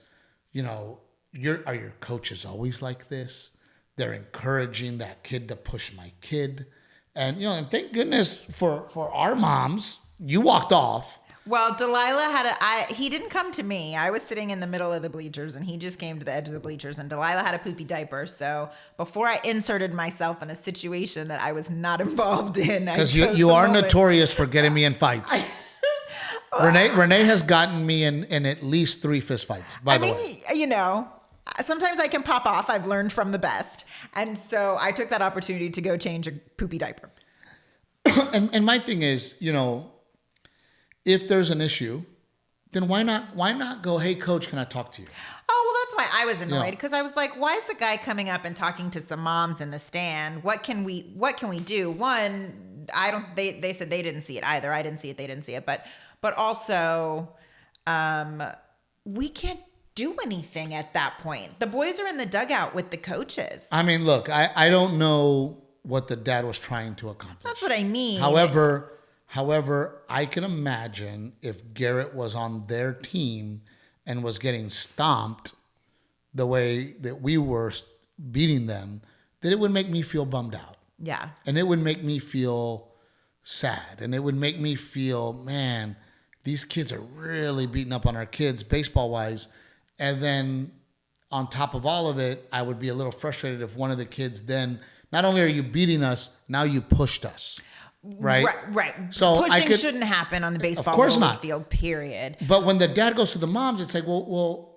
are your coaches always like this? They're encouraging that kid to push my kid. And, and thank goodness for our moms, you walked off. Well, Delilah he didn't come to me. I was sitting in the middle of the bleachers and he just came to the edge of the bleachers, and Delilah had a poopy diaper. So before I inserted myself in a situation that I was not involved in. Because you are notorious for getting me in fights. Renae has gotten me in at least 3 fist fights, by the way. Sometimes I can pop off. I've learned from the best. And so I took that opportunity to go change a poopy diaper. and my thing is, if there's an issue, then why not go, hey, coach, can I talk to you? Oh, well, that's why I was annoyed, because I was like, why is the guy coming up and talking to some moms in the stand? What can we do? One, they said they didn't see it either. I didn't see it. They didn't see it. But also, we can't do anything at that point. The boys are in the dugout with the coaches. I mean, look, I don't know what the dad was trying to accomplish. That's what I mean. However, I can imagine if Garrett was on their team and was getting stomped the way that we were beating them, that it would make me feel bummed out. Yeah. And it would make me feel sad. And it would make me feel, man, these kids are really beating up on our kids baseball-wise. And then on top of all of it, I would be a little frustrated if one of the kids then, not only are you beating us, now you pushed us. Right. So pushing shouldn't happen on the baseball field, period. But when the dad goes to the moms, it's like, well,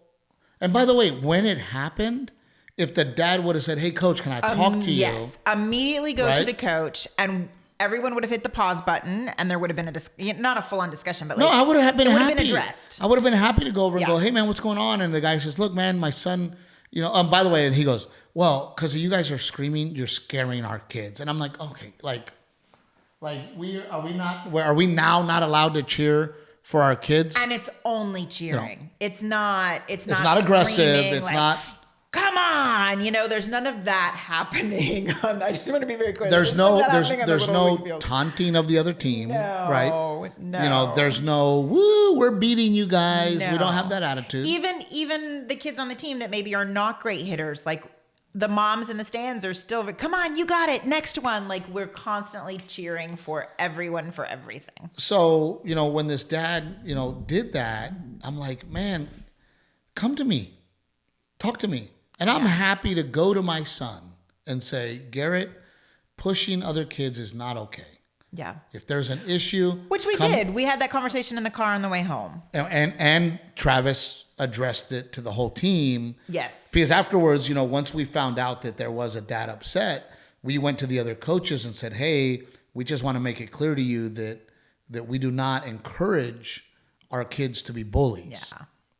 and by the way, when it happened, if the dad would have said, hey, coach, can I talk to you? Yes, immediately go to the coach, and everyone would have hit the pause button, and there would have been not a full-on discussion, but I would have been happy. It would have been addressed. I would have been happy to go over and go, hey, man, what's going on? And the guy says, look, man, my son, by the way, and he goes, well, because you guys are screaming, you're scaring our kids. And I'm like, okay, are we now not allowed to cheer for our kids? And it's only cheering. It's not aggressive. Screaming, it's not. Come on, there's none of that happening. I just want to be very clear. There's no taunting of the other team, right? No. There's no woo, we're beating you guys. No. We don't have that attitude. Even the kids on the team that maybe are not great hitters, like the moms in the stands are still, come on, you got it, next one. Like, we're constantly cheering for everyone for everything. So, when this dad, did that, I'm like, man, come to me, talk to me. And I'm happy to go to my son and say, Garrett, pushing other kids is not okay. Yeah. If there's an issue. Which we did. We had that conversation in the car on the way home. And Travis addressed it to the whole team. Yes. Because afterwards, once we found out that there was a dad upset, we went to the other coaches and said, hey, we just want to make it clear to you that we do not encourage our kids to be bullies.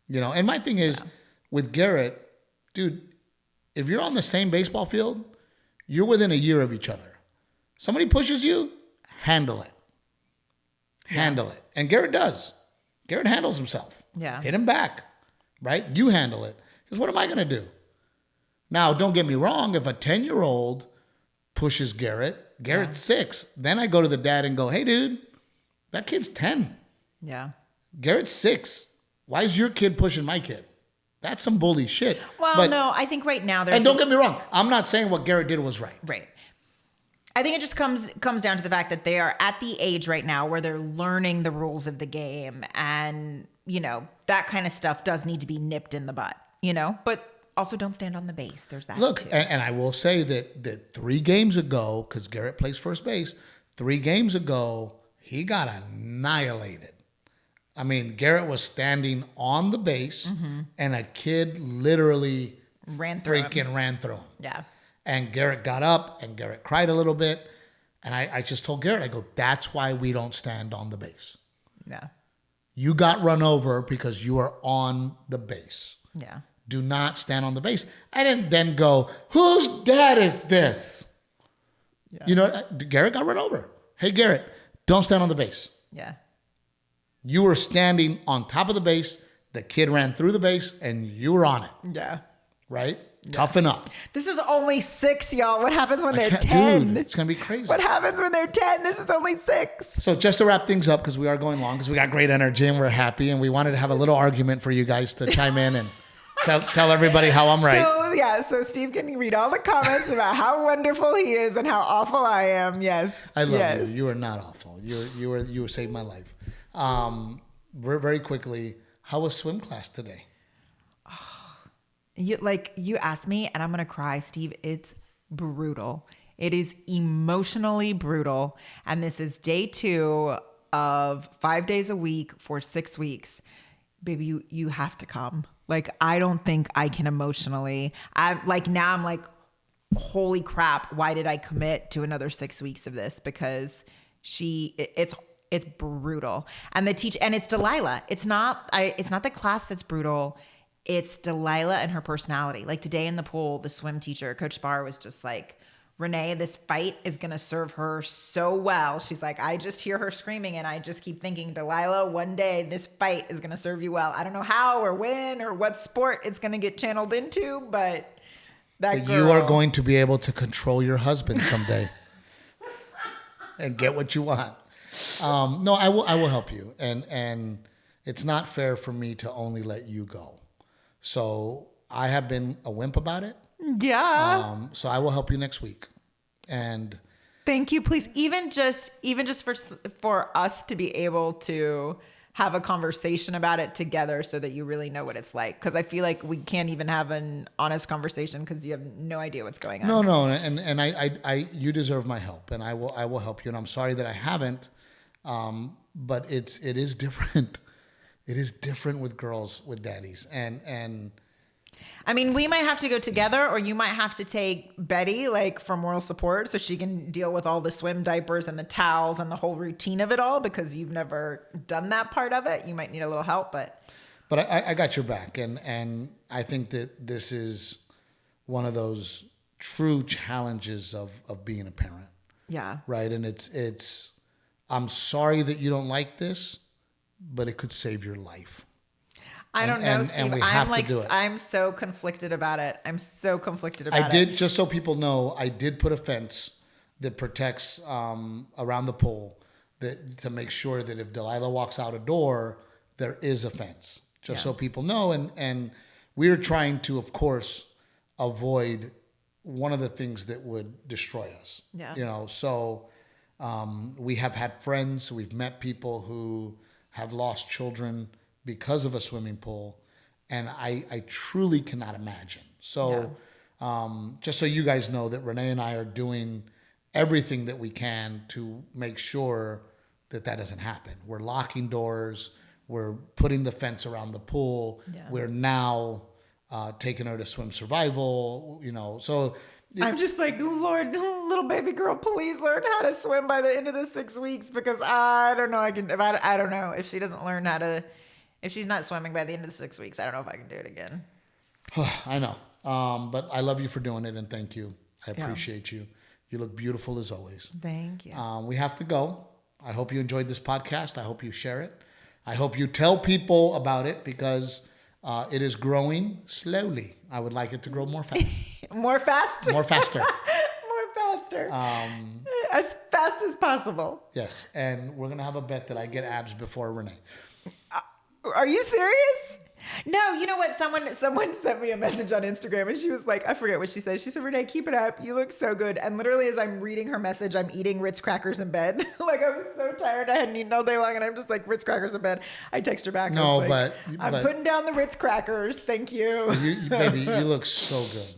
Yeah. And my thing is with Garrett, dude, if you're on the same baseball field, you're within a year of each other. Somebody pushes you, handle it. Handle it. And Garrett does. Garrett handles himself. Yeah. Hit him back, right? You handle it. Because what am I going to do? Now, don't get me wrong. If a 10-year-old pushes Garrett's 6. Then I go to the dad and go, hey, dude, that kid's 10. Yeah. Garrett's 6. Why is your kid pushing my kid? That's some bully shit. Well, no, I think right now and don't get me wrong. I'm not saying what Garrett did was right. Right. I think it just comes down to the fact that they are at the age right now where they're learning the rules of the game, and that kind of stuff does need to be nipped in the butt. But Also, don't stand on the base. There's that Look, too. and I will say that 3 games ago, because Garrett plays first base, 3 games ago, he got annihilated. I mean, Garrett was standing on the base, and a kid literally ran through him. ran through him. Yeah. And Garrett got up, and Garrett cried a little bit. And I just told Garrett, I go, that's why we don't stand on the base. Yeah. You got run over because you are on the base. Yeah. Do not stand on the base. I didn't then go, whose dad is this? Yeah. You know, Garrett got run over. Hey, Garrett, don't stand on the base. Yeah. You were standing on top of the base. The kid ran through the base, and you were on it, Yeah. right? Yeah. Toughen up. This is only 6, y'all. What happens when they're 10? Dude, it's going to be crazy. What happens when they're 10? This is only 6. So just to wrap things up, because we are going long, because we got great energy and we're happy, and we wanted to have a little argument for you guys to chime in and tell everybody how I'm right. So Steve can read all the comments about how wonderful he is and how awful I am. Yes. I love you. You are not awful. You saved my life. Very quickly, how was swim class today? You asked me, and I'm gonna cry, Steve. It's brutal. It is emotionally brutal, and this is day 2 of 5 days a week for 6 weeks. Baby, you have to come. Like, I don't think I can emotionally. I'm like, holy crap! Why did I commit to another 6 weeks of this? Because it's brutal, and it's Delilah. It's not the class that's brutal. It's Delilah and her personality. Like today in the pool, the swim teacher, Coach Spar, was just like, Renae, this fight is going to serve her so well. She's like, I just hear her screaming and I just keep thinking, Delilah, one day this fight is going to serve you well. I don't know how or when or what sport it's going to get channeled into, but that girl. You are going to be able to control your husband someday and get what you want. No, I will help you. And it's not fair for me to only let you go. So I have been a wimp about it. Yeah. So I will help you next week. And thank you, please. Even just for us to be able to have a conversation about it together so that you really know what it's like. Because I feel like we can't even have an honest conversation because you have no idea what's going on. No. And I you deserve my help, and I will help you. And I'm sorry that I haven't. But it is different. It is different with girls with daddies. And I mean, we might have to go together, or you might have to take Betty for moral support so she can deal with all the swim diapers and the towels and the whole routine of it all, because you've never done that part of it. You might need a little help, but I got your back. And I think that this is one of those true challenges of being a parent. Yeah. Right. And it's I'm sorry that you don't like this, but it could save your life. I don't know, Steve. And we have to do it. I'm so conflicted about it. I did, just so people know, I did put a fence that protects around the pool to make sure that if Delilah walks out a door, there is a fence. So people know. And we're trying to, of course, avoid one of the things that would destroy us. Yeah. So we have had friends, we've met people who have lost children because of a swimming pool, and I truly cannot imagine. So just so you guys know that Renae and I are doing everything that we can to make sure that doesn't happen. We're locking doors. We're putting the fence around the pool. Yeah. We're now taking her to swim survival, so... I'm just like, Lord, little baby girl, please learn how to swim by the end of the 6 weeks, because I don't know. I don't know if she doesn't learn how to, if she's not swimming by the end of the 6 weeks, I don't know if I can do it again. I know. But I love you for doing it, and thank you. I appreciate you. You look beautiful as always. Thank you. We have to go. I hope you enjoyed this podcast. I hope you share it. I hope you tell people about it, because it is growing slowly. I would like it to grow more fast. More fast? More faster. More faster. As fast as possible. Yes. And we're going to have a bet that I get abs before Renae. Are you serious? No, you know what? Someone sent me a message on Instagram and she was like, I forget what she said. She said, Renae, keep it up. You look so good. And literally as I'm reading her message, I'm eating Ritz crackers in bed. Like I was so tired. I hadn't eaten all day long and I'm just like Ritz crackers in bed. I text her back. No, I was like, I'm but putting down the Ritz crackers. Thank you. Baby, you look so good.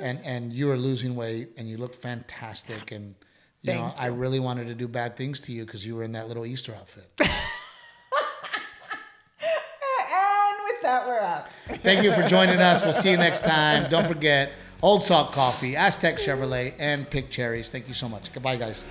And you are losing weight and you look fantastic. And, you know, I really wanted to do bad things to you because you were in that little Easter outfit. That we're up. Thank you for joining us. We'll see you next time. Don't forget Old Salt Coffee, Aztec Chevrolet, and Pick Cherries. Thank you so much. Goodbye, guys.